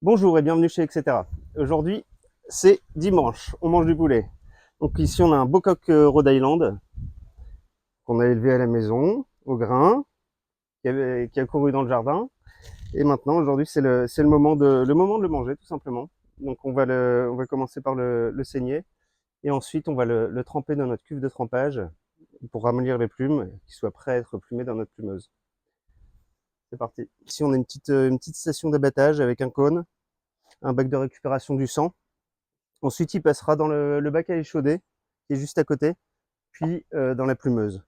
Bonjour et bienvenue chez Etc. Aujourd'hui, c'est dimanche, on mange du poulet. Donc ici, on a un beau coq Rhode Island qu'on a élevé à la maison, au grain, qui a couru dans le jardin. Et maintenant, aujourd'hui, c'est le moment de le manger, tout simplement. Donc on va commencer par le saigner et ensuite on va le tremper dans notre cuve de trempage pour ramollir les plumes, qu'il soit prêt à être plumé dans notre plumeuse. C'est parti. Ici, on a une petite station d'abattage avec un cône, un bac de récupération du sang. Ensuite, il passera dans le bac à échauder, qui est juste à côté, puis dans la plumeuse.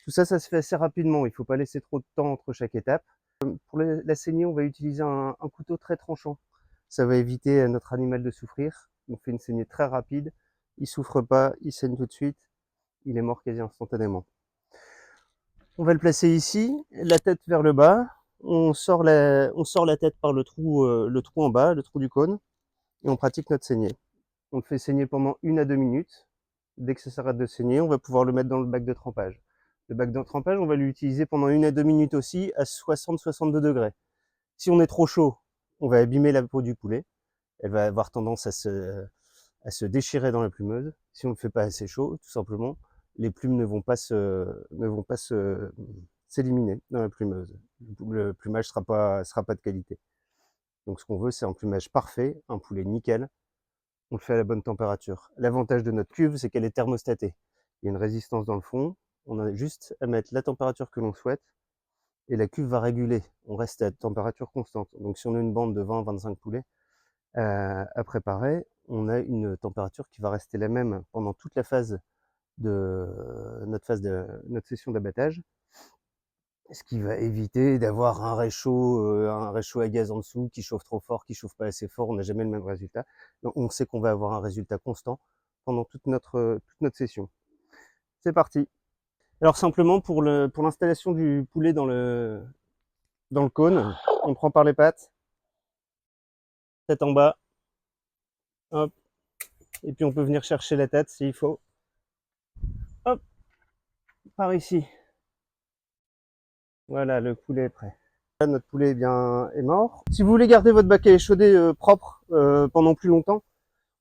Tout ça, ça se fait assez rapidement. Il ne faut pas laisser trop de temps entre chaque étape. Pour la saignée, on va utiliser un couteau très tranchant. Ça va éviter à notre animal de souffrir. On fait une saignée très rapide. Il souffre pas, il saigne tout de suite. Il est mort quasi instantanément. On va le placer ici, la tête vers le bas. On sort la tête par le trou en bas, le trou du cône, et on pratique notre saignée. On le fait saigner pendant 1 à 2 minutes. Dès que ça s'arrête de saigner, on va pouvoir le mettre dans le bac de trempage. Le bac de trempage, on va l'utiliser pendant 1 à 2 minutes aussi à 60-62 degrés. Si on est trop chaud, on va abîmer la peau du poulet. Elle va avoir tendance à se déchirer dans la plumeuse. Si on ne le fait pas assez chaud, tout simplement, les plumes ne vont pas s'éliminer dans la plumeuse. Le plumage sera pas de qualité. Donc ce qu'on veut, c'est un plumage parfait, un poulet nickel, on le fait à la bonne température. L'avantage de notre cuve, c'est qu'elle est thermostatée. Il y a une résistance dans le fond, on a juste à mettre la température que l'on souhaite et la cuve va réguler. On reste à température constante. Donc si on a une bande de 20-25 poulets à préparer, on a une température qui va rester la même pendant toute la phase de notre session d'abattage, ce qui va éviter d'avoir un réchaud à gaz en dessous qui chauffe trop fort, qui chauffe pas assez fort, on n'a jamais le même résultat. Donc on sait qu'on va avoir un résultat constant pendant toute notre session. C'est parti. Alors simplement pour l'installation du poulet dans le cône, on prend par les pattes, tête en bas, hop, et puis on peut venir chercher la tête s'il faut. Hop, par ici. Voilà, le poulet est prêt. Là, notre poulet est mort. Si vous voulez garder votre bac à échauder propre pendant plus longtemps,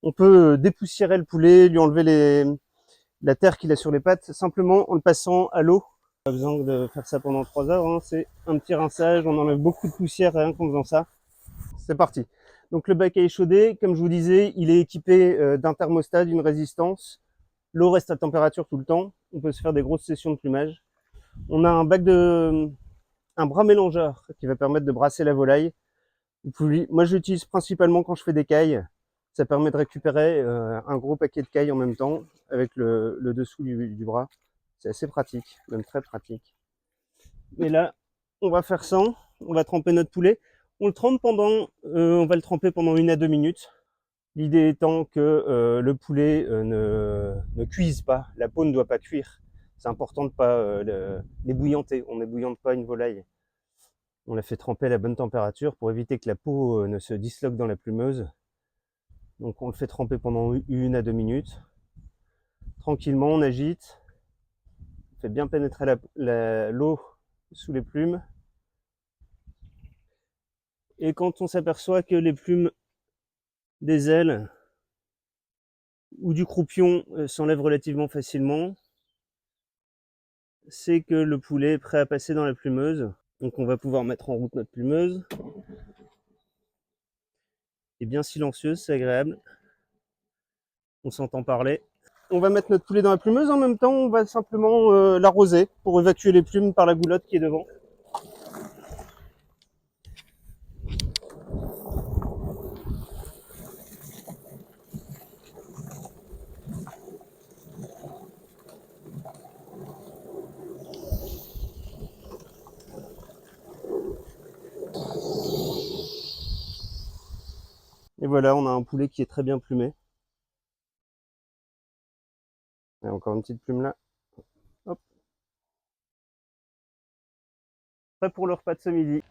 on peut dépoussiérer le poulet, lui enlever la terre qu'il a sur les pattes, simplement en le passant à l'eau. Pas besoin de faire ça pendant 3 heures, hein. C'est un petit rinçage, on enlève beaucoup de poussière rien qu'en faisant ça. C'est parti. Donc le bac à échauder, comme je vous disais, il est équipé d'un thermostat, d'une résistance. L'eau reste à température tout le temps. On peut se faire des grosses sessions de plumage. On a un bras mélangeur qui va permettre de brasser la volaille. Moi, je l'utilise principalement quand je fais des cailles. Ça permet de récupérer un gros paquet de cailles en même temps avec le dessous du bras. C'est assez pratique, même très pratique. Mais là, on va faire ça. On va tremper notre poulet. On va le tremper pendant 1 à 2 minutes. L'idée étant que le poulet ne cuise pas. La peau ne doit pas cuire. C'est important de ne pas l'ébouillanter. On n'ébouillante pas une volaille. On la fait tremper à la bonne température pour éviter que la peau ne se disloque dans la plumeuse. Donc on le fait tremper pendant 1 à 2 minutes. Tranquillement, on agite. On fait bien pénétrer l'eau sous les plumes. Et quand on s'aperçoit que les plumes des ailes ou du croupion s'enlèvent relativement facilement, c'est que le poulet est prêt à passer dans la plumeuse. Donc on va pouvoir mettre en route notre plumeuse. Elle est bien silencieuse, c'est agréable. On s'entend parler. On va mettre notre poulet dans la plumeuse, en même temps on va simplement l'arroser pour évacuer les plumes par la goulotte qui est devant. Et voilà, on a un poulet qui est très bien plumé. Et encore une petite plume là. Hop. Prêt pour le repas de ce midi.